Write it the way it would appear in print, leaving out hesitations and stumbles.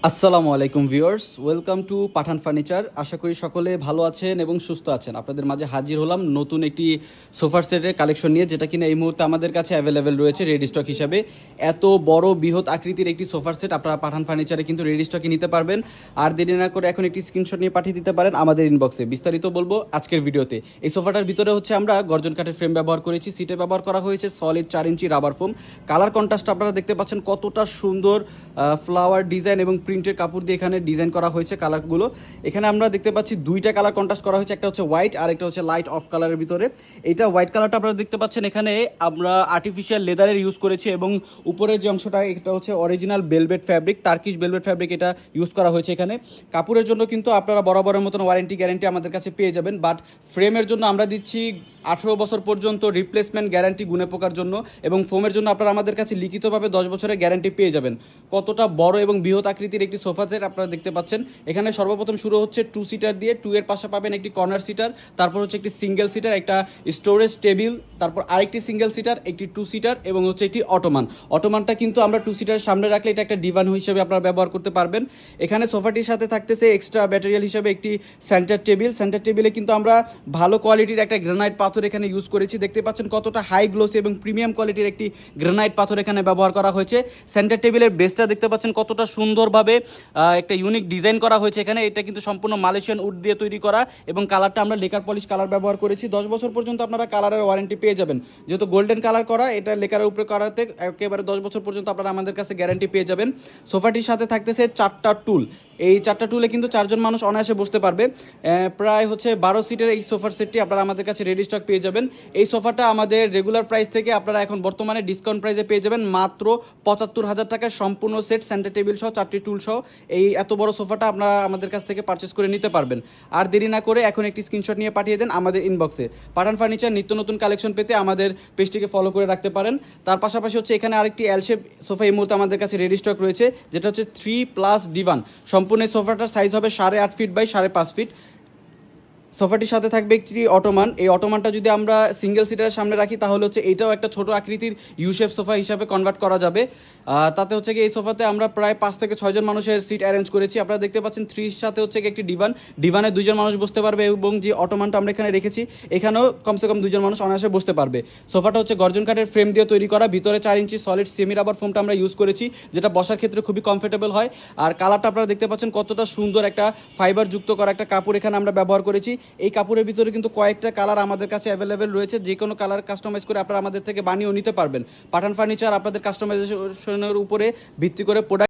আসসালামু আলাইকুম viewers, welcome to Pathan furniture. আশা করি সকলে ভালো আছেন এবং সুস্থ আছেন। আপনাদের মাঝে হাজির হলাম নতুন একটি সোফার সেটের কালেকশন নিয়ে, যেটা কিনা এই মুহূর্তে আমাদের কাছে অ্যাভেলেবেল রয়েছে রেডি স্টক হিসাবে। এত বড় বৃহৎ আকৃতির একটি সোফার সেট আপনারা পাঠান ফার্নিচারে কিন্তু রেডি স্টকে নিতে পারবেন। আর দেরি না করে এখন একটি স্ক্রিনশট নিয়ে পাঠিয়ে দিতে পারেন আমাদের ইনবক্সে। বিস্তারিত বলবো আজকের ভিডিওতে। এই সোফাটার ভিতরে হচ্ছে আমরা গর্জন কাঠের ফ্রেম ব্যবহার করেছি, সিটে ব্যবহার করা হয়েছে সলিড 4 ইঞ্চি রাবার ফোম। কালার কন্ট্রাস্ট আপনারা দেখতে পাচ্ছেন কতটা সুন্দর, ফ্লাওয়ার ডিজাইন এবং প্রিন্টের কাপড় দিয়ে এখানে ডিজাইন করা হয়েছে কালারগুলো। এখানে আমরা দেখতে পাচ্ছি দুইটা কালার কন্ট্রাস্ট করা হয়েছে, একটা হচ্ছে হোয়াইট আর একটা হচ্ছে লাইট অফ কালারের ভিতরে। এইটা হোয়াইট কালারটা আপনারা দেখতে পাচ্ছেন, এখানে আমরা আর্টিফিশিয়াল লেদারের ইউজ করেছি এবং উপরের যে অংশটা এটা হচ্ছে original velvet fabric, Turkish velvet fabric এটা ইউজ করা হয়েছে এখানে। কাপড়ের জন্য কিন্তু আপনারা বরাবরের মতন ওয়ারেন্টি গ্যারান্টি আমাদের কাছে পেয়ে যাবেন, বাট ফ্রেমের জন্য আমরা দিচ্ছি 18 বছর পর্যন্ত রিপ্লেসমেন্ট গ্যারান্টি গুনে পোকার জন্য, এবং ফোমের জন্য আপনারা আমাদের কাছে লিখিতভাবে 10 বছরের গ্যারান্টি পেয়ে যাবেন। কতটা বড় এবং বৃহৎ আকৃতির একটি সোফা সেট আপনারা দেখতে পাচ্ছেন। এখানে সর্বপ্রথম শুরু হচ্ছে 2 সিটার দিয়ে, 2 এর পাশে পাবেন একটি কর্নার সিটার, তারপর হচ্ছে একটি সিঙ্গেল সিটার, একটা স্টোরেজ টেবিল, তারপর আরেকটি সিঙ্গেল সিটার, একটি 2 সিটার এবং হচ্ছে একটি অটোমান। অটোমানটা কিন্তু আমরা 2 সিটারের সামনে রাখলে এটা একটা ডিভান হিসেবে আপনারা ব্যবহার করতে পারবেন। এখানে সোফাটির সাথে থাকতেছে এক্সট্রা ম্যাটেরিয়াল হিসেবে একটি সেন্টার টেবিল। সেন্টার টেবিলে কিন্তু আমরা ভালো কোয়ালিটির একটা গ্রানাইট পাথর এখানে ইউজ করেছি। দেখতে পাচ্ছেন কতটা হাই গ্লোসি এবং প্রিমিয়াম কোয়ালিটির একটি গ্রানাইট পাথর এখানে ব্যবহার করা হয়েছে। সেন্টার টেবিলের বেসটা দেখতে পাচ্ছেন কতটা সুন্দরভাবে একটা ইউনিক ডিজাইন করা হয়েছে এখানে। এটা কিন্তু সম্পূর্ণ মালয়েশিয়ান উড দিয়ে তৈরি করা এবং কালারটা আমরা লেকার পলিশ কালার ব্যবহার করেছি। 10 বছর পর্যন্ত আপনারা কালারের ওয়ারেন্টি পেয়ে যাবেন। যেহেতু গোল্ডেন কালার করা, এটা লেকারের উপরে করাতে একেবারে 10 বছর পর্যন্ত আপনারা আমাদের কাছে গ্যারান্টি পেয়ে যাবেন। সোফাটির সাথে থাকতেছে 4টা টুল। এই 4টা টুলে কিন্তু 4জন মানুষ অনায়াসে বসতে পারবে। প্রায় হচ্ছে 12 সিটের এই সোফার সেটটি আপনারা আমাদের কাছে রেডি স্টক পেয়ে যাবেন। এই সোফাটা আমাদের রেগুলার প্রাইস থেকে আপনারা এখন বর্তমানে ডিসকাউন্ট প্রাইসে পেয়ে যাবেন মাত্র 75,000 টাকায় সম্পূর্ণ সেট, সেন্টার টেবিল সহ 4টি টুল সহ। এই এত বড় সোফাটা আপনারা আমাদের কাছ থেকে পারচেস করে নিতে পারবেন। আর দেরি না করে এখন একটি স্ক্রিনশট নিয়ে পাঠিয়ে দেন আমাদের ইনবক্সে। পাঠান ফার্নিচার নিত্য নতুন কালেকশন পেতে আমাদের পেজটিকে ফলো করে রাখতে পারেন। তার পাশাপাশি হচ্ছে এখানে আরেকটি এল শেপ সোফা এই মুহূর্তে আমাদের কাছে রেডি স্টক রয়েছে, যেটা হচ্ছে 3+ ডিভান। সম্পূর্ণ এই সোফাটার সাইজ হবে 8.5 ফিট বাই 5.5 ফিট। সোফাটির সাথে থাকবে একটি অটোমান। এই অটোমানটা যদি আমরা সিঙ্গেল সিটারের সামনে রাখি তাহলে হচ্ছে এইটাও একটা ছোট আকৃতির ইউশেপ সোফা হিসাবে কনভার্ট করা যাবে। তাতে হচ্ছে কি এই সোফাতে আমরা প্রায় 5 থেকে 6 জন মানুষের সিট অ্যারেঞ্জ করেছি। আপনারা দেখতে পাচ্ছেন 3 সাথে হচ্ছে একটি ডিভান, ডিভানে 2 জন মানুষ বসতে পারবে, এবং যে অটোমানটা আমরা এখানে রেখেছি এখানেও কমসে কম 2 জন মানুষ অনায়াসে বসতে পারবে। সোফাটা হচ্ছে গর্জন কাঠের ফ্রেম দিয়ে তৈরি করা, ভিতরে 4 ইঞ্চি সলিড সেমি রাবার ফোমটা আমরা ইউজ করেছি, যেটা বসার ক্ষেত্রে খুবই কমফোর্টেবল হয়। আর কালারটা আপনারা দেখতে পাচ্ছেন কতটা সুন্দর, একটা ফাইবার যুক্ত করা একটা কাপড় এখানে আমরা ব্যবহার করেছি। এই কাপড়ের ভিতরে কিন্তু কয়েকটা কালার আমাদের কাছে অ্যাভেলেবেল রয়েছে, যে কোনো কালার কাস্টমাইজ করে আপনারা আমাদের থেকে বানিয়েও নিতে পারবেন। পাঠান ফার্নিচার আপনাদের কাস্টমাইজেশনের উপরে ভিত্তি করে প্রোডাক্ট